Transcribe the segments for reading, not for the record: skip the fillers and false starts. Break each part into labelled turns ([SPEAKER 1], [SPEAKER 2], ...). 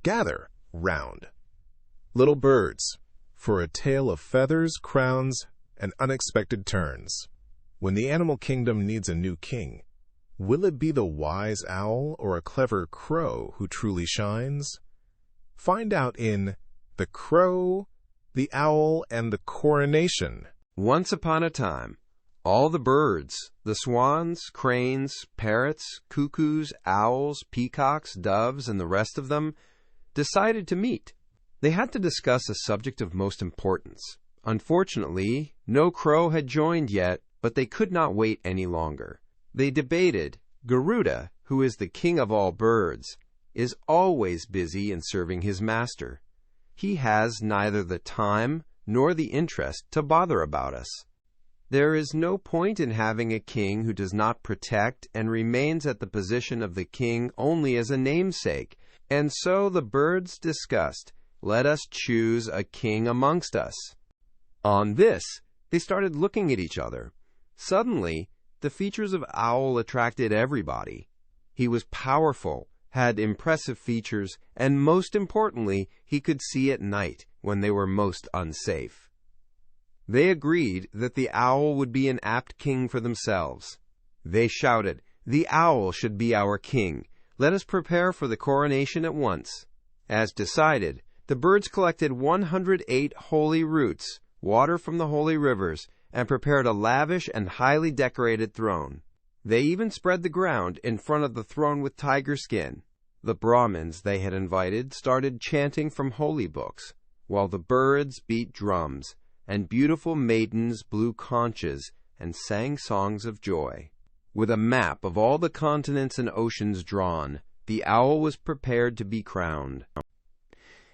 [SPEAKER 1] Gather round, little birds, for a tale of feathers, crowns, and unexpected turns. When the animal kingdom needs a new king, will it be the wise owl or a clever crow who truly shines? Find out in The Crow, the Owl, and the Coronation.
[SPEAKER 2] Once upon a time, all the birds, the swans, cranes, parrots, cuckoos, owls, peacocks, doves, and the rest of them, decided to meet. They had to discuss a subject of most importance. Unfortunately, no crow had joined yet, but they could not wait any longer. They debated. Garuda, who is the king of all birds, is always busy in serving his master. He has neither the time nor the interest to bother about us. There is no point in having a king who does not protect and remains at the position of the king only as a namesake. And so the birds discussed, let us choose a king amongst us. On this, they started looking at each other. Suddenly, the features of Owl attracted everybody. He was powerful, had impressive features, and most importantly, he could see at night when they were most unsafe. They agreed that the owl would be an apt king for themselves. They shouted, "The owl should be our king. Let us prepare for the coronation at once." As decided, the birds collected 108 holy roots, water from the holy rivers, and prepared a lavish and highly decorated throne. They even spread the ground in front of the throne with tiger skin. The Brahmins they had invited started chanting from holy books, while the birds beat drums, and beautiful maidens blew conches and sang songs of joy. With a map of all the continents and oceans drawn, the owl was prepared to be crowned.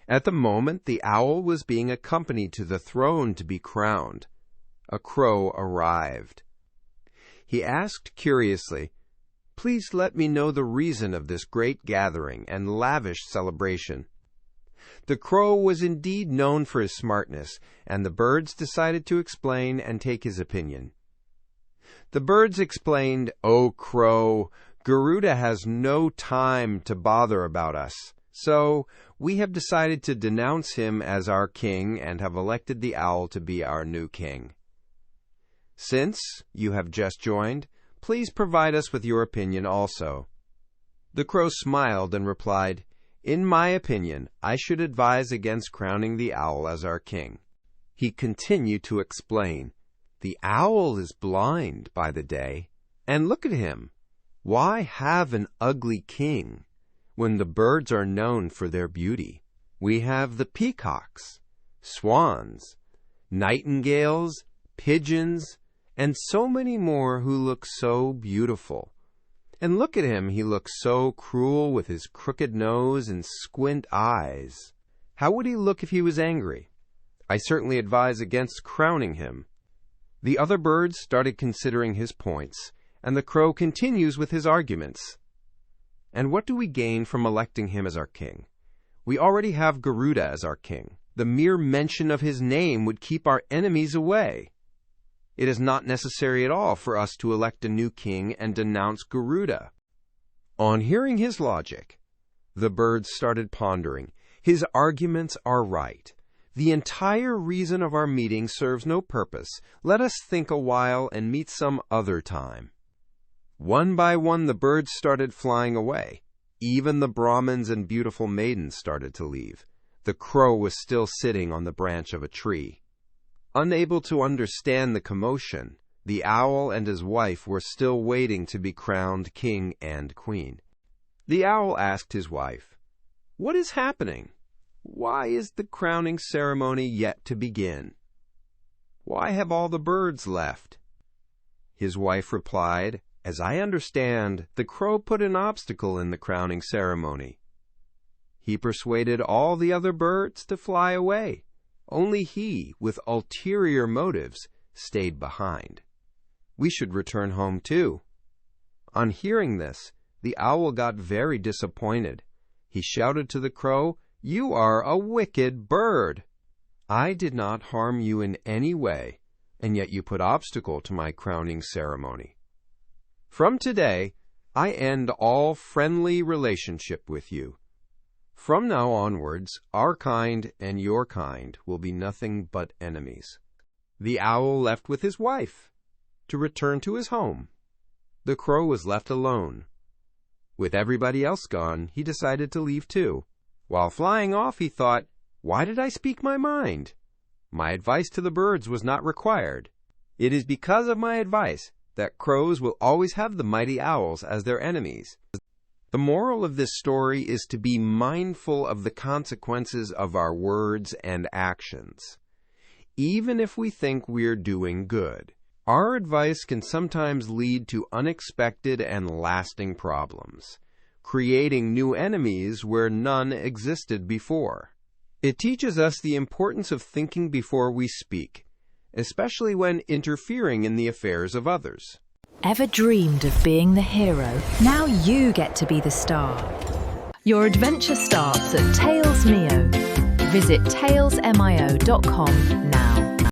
[SPEAKER 2] At the moment the owl was being accompanied to the throne to be crowned, a crow arrived. He asked curiously, "Please let me know the reason of this great gathering and lavish celebration." The crow was indeed known for his smartness, and the birds decided to explain and take his opinion. The birds explained, "O crow, Garuda has no time to bother about us, so we have decided to denounce him as our king and have elected the owl to be our new king. Since you have just joined, please provide us with your opinion also." The crow smiled and replied, "In my opinion, I should advise against crowning the owl as our king." He continued to explain, "The owl is blind by the day, and look at him. Why have an ugly king when the birds are known for their beauty? We have the peacocks, swans, nightingales, pigeons, and so many more who look so beautiful. And look at him, he looks so cruel with his crooked nose and squint eyes. How would he look if he was angry? I certainly advise against crowning him." The other birds started considering his points, and the crow continues with his arguments. "And what do we gain from electing him as our king? We already have Garuda as our king. The mere mention of his name would keep our enemies away. It is not necessary at all for us to elect a new king and denounce Garuda." On hearing his logic, the birds started pondering. His arguments are right. The entire reason of our meeting serves no purpose. Let us think a while and meet some other time. One by one the birds started flying away. Even the Brahmins and beautiful maidens started to leave. The crow was still sitting on the branch of a tree. Unable to understand the commotion, the owl and his wife were still waiting to be crowned king and queen. The owl asked his wife, "What is happening? Why is the crowning ceremony yet to begin? Why have all the birds left?" His wife replied, "As I understand, the crow put an obstacle in the crowning ceremony. He persuaded all the other birds to fly away. Only he, with ulterior motives, stayed behind. We should return home too." On hearing this, the owl got very disappointed. He shouted to the crow, "You are a wicked bird. I did not harm you in any way, and yet you put obstacle to my crowning ceremony. From today, I end all friendly relationship with you. From now onwards, our kind and your kind will be nothing but enemies. The owl left with his wife to return to his home. The crow was left alone. With everybody else gone, he decided to leave too. While flying off, he thought, "Why did I speak my mind? My advice to the birds was not required. It is because of my advice that crows will always have the mighty owls as their enemies." The moral of this story is to be mindful of the consequences of our words and actions. Even if we think we're doing good, our advice can sometimes lead to unexpected and lasting problems, creating new enemies where none existed before. It teaches us the importance of thinking before we speak, especially when interfering in the affairs of others.
[SPEAKER 3] Ever dreamed of being the hero? Now you get to be the star. Your adventure starts at TalesMio. Visit talesmio.com now.